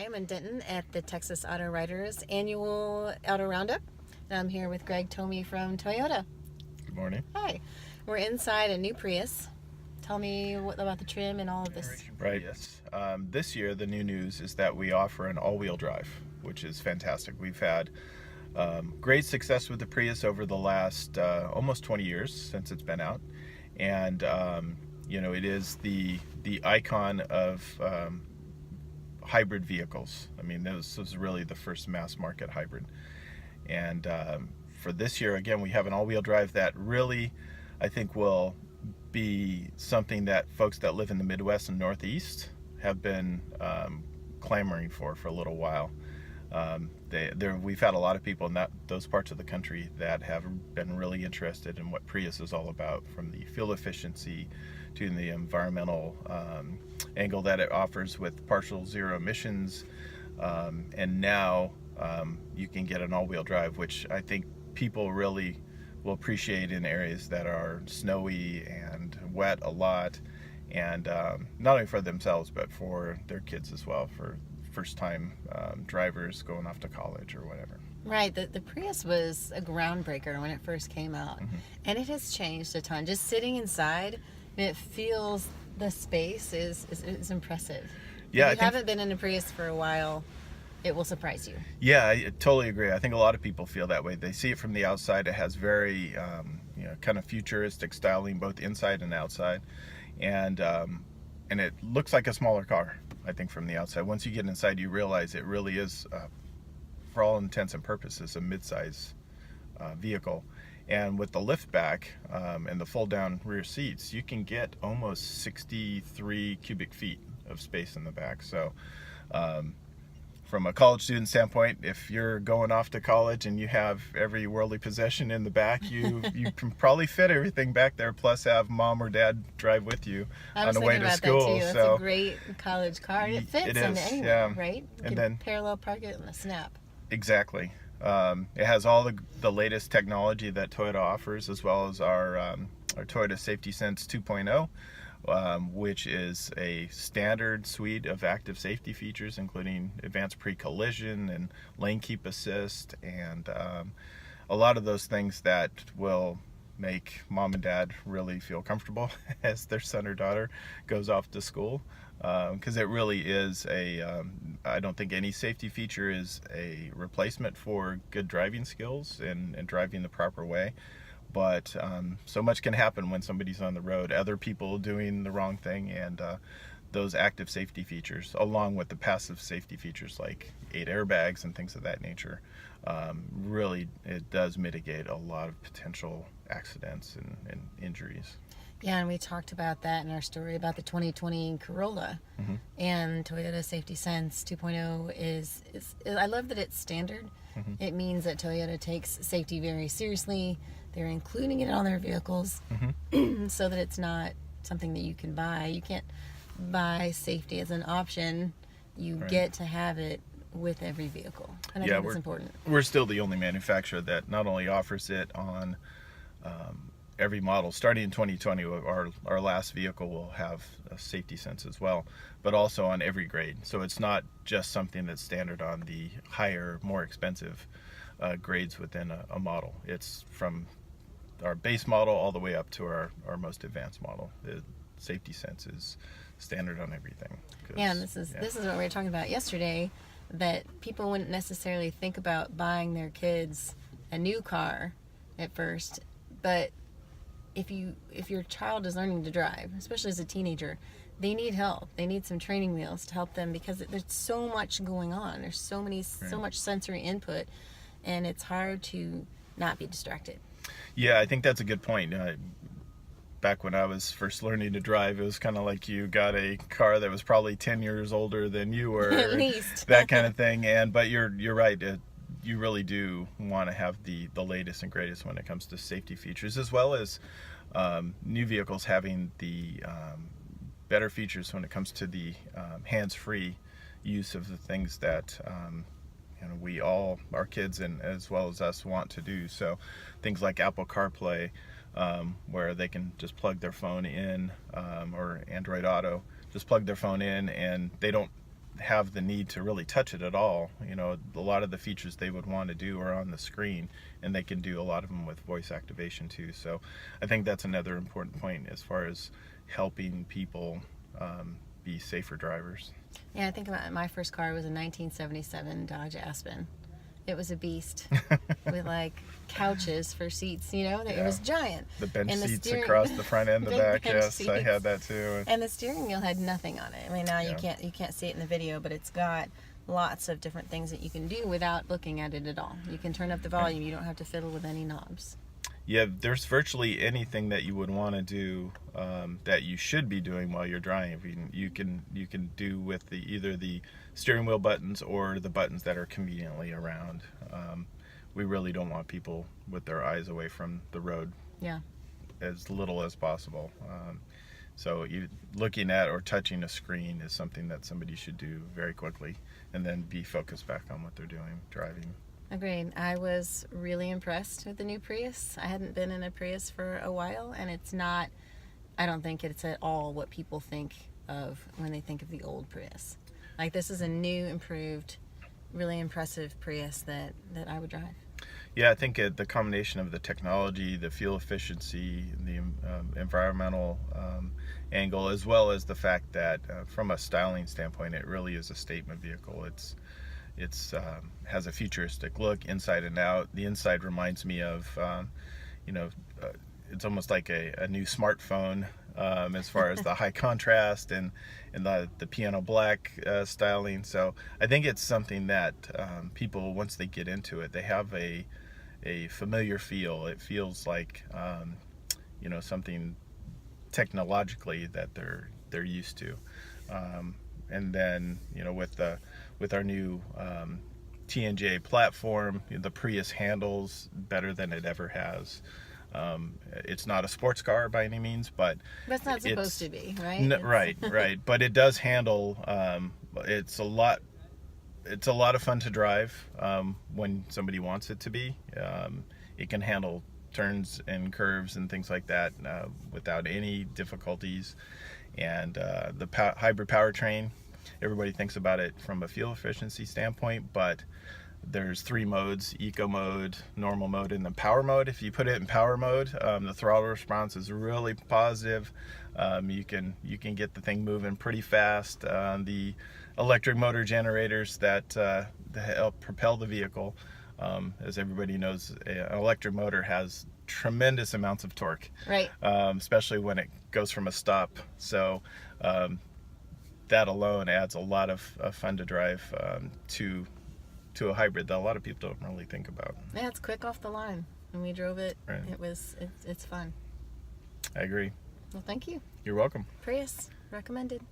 I'm in Denton at the Texas Auto Writers annual Auto Roundup. And I'm here with Greg Tomey from Toyota. Good morning. Hi. We're inside a new Prius. Tell me about the trim and all of this. Right. Yes. This year, the new news is that we offer an all-wheel drive, which is fantastic. We've had great success with the Prius over the last almost 20 years since it's been out, and it is the icon of hybrid vehicles. I mean, this was really the first mass market hybrid. And for this year, again, we have an all-wheel drive that really, I think, will be something that folks that live in the Midwest and Northeast have been clamoring for a little while. We've had a lot of people in those parts of the country that have been really interested in what Prius is all about, from the fuel efficiency to the environmental angle that it offers with partial zero emissions, and now you can get an all-wheel drive, which I think people really will appreciate in areas that are snowy and wet a lot, and not only for themselves but for their kids as well, for first-time drivers going off to college or whatever. Right. The Prius was a groundbreaker when it first came out, and it has changed a ton. Just sitting inside, it feels the space is impressive. Yeah, if you haven't been in a Prius for a while, it will surprise you. Yeah, I totally agree. I think a lot of people feel that way. They see it from the outside. It has very kind of futuristic styling both inside and outside, and it looks like a smaller car, I think, from the outside. Once you get inside, you realize it really is, for all intents and purposes, a mid-size vehicle. And with the lift back and the fold-down rear seats, you can get almost 63 cubic feet of space in the back. So from a college student standpoint, if you're going off to college and you have every worldly possession in the back, you can probably fit everything back there, plus have mom or dad drive with you on the way to school. That too. That's a great college car. And it fits into anywhere, right? You and can then parallel park it in a snap. Exactly. It has all the latest technology that Toyota offers, as well as our Toyota Safety Sense 2.0. Which is a standard suite of active safety features, including advanced pre-collision and lane keep assist, and a lot of those things that will make mom and dad really feel comfortable as their son or daughter goes off to school, because it really is I don't think any safety feature is a replacement for good driving skills and driving the proper way. But so much can happen when somebody's on the road, other people doing the wrong thing, and those active safety features, along with the passive safety features like 8 airbags and things of that nature, really, it does mitigate a lot of potential accidents and injuries. Yeah, and we talked about that in our story about the 2020 Corolla. And Toyota Safety Sense 2.0 is I love that it's standard. It means that Toyota takes safety very seriously. They're including it on their vehicles so that it's not something that you can buy. You can't buy safety as an option. You get to have it with every vehicle. And I think that's important. We're still the only manufacturer that not only offers it on every model. Starting in 2020, our last vehicle will have a safety sense as well, but also on every grade. So it's not just something that's standard on the higher, more expensive grades within a model. It's from our base model all the way up to our most advanced model. The safety sense is standard on everything. Yeah, and this is what we were talking about yesterday, that people wouldn't necessarily think about buying their kids a new car at first, but if your child is learning to drive, especially as a teenager, they need help. They need some training wheels to help them, because there's so much going on. There's so much sensory input, and it's hard to not be distracted. Yeah, I think that's a good point. Back when I was first learning to drive, it was kind of like you got a car that was probably 10 years older than you were, at least. that kind of thing. But you're right. You really do want to have the latest and greatest when it comes to safety features, as well as new vehicles having the better features when it comes to the hands-free use of the things that our kids and as well as us want to do. So things like Apple CarPlay, where they can just plug their phone in, or Android Auto, just plug their phone in, and they don't have the need to really touch it at all. You know, a lot of the features they would want to do are on the screen, and they can do a lot of them with voice activation too. So I think that's another important point as far as helping people be safer drivers. Yeah, I think about it. My first car was a 1977 Dodge Aspen. It was a beast with like couches for seats, you know, it was giant. The bench And the seats steering- across the front and the back. bench Yes, I seats. had that too. And the steering wheel had nothing on it. I mean, now Yeah. you can't see it in the video, but it's got lots of different things that you can do without looking at it at all. You can turn up the volume. You don't have to fiddle with any knobs. Yeah, there's virtually anything that you would want to do that you should be doing while you're driving. You can do with either the steering wheel buttons or the buttons that are conveniently around. We really don't want people with their eyes away from the road. Yeah. As little as possible. So looking at or touching a screen is something that somebody should do very quickly, and then be focused back on what they're doing, driving. Agreed. I was really impressed with the new Prius. I hadn't been in a Prius for a while, and I don't think it's at all what people think of when they think of the old Prius. Like, this is a new, improved, really impressive Prius that I would drive. Yeah, I think the combination of the technology, the fuel efficiency, the environmental angle, as well as the fact that from a styling standpoint, it really is a statement vehicle. It's has a futuristic look inside and out. The inside reminds me of, it's almost like a new smartphone as far as the high contrast and the piano black styling. So I think it's something that people, once they get into it, they have a familiar feel. It feels like something technologically that they're used to. And then with our new TNGA platform, the Prius handles better than it ever has. It's not a sports car by any means, but that's not supposed to be, right? Right. But it does handle. It's a lot of fun to drive when somebody wants it to be. It can handle turns and curves and things like that without any difficulties. And the hybrid powertrain, everybody thinks about it from a fuel efficiency standpoint, but there's 3 modes: eco mode, normal mode, and then power mode. If you put it in power mode, the throttle response is really positive. You can get the thing moving pretty fast. The electric motor generators that help propel the vehicle, as everybody knows, an electric motor has tremendous amounts of torque, right? Especially when it goes from a stop. So that alone adds a lot of fun to drive to a hybrid that a lot of people don't really think about. Yeah, it's quick off the line. When we drove it, Right. it's fun. I agree. Well, thank you. You're welcome. Prius recommended.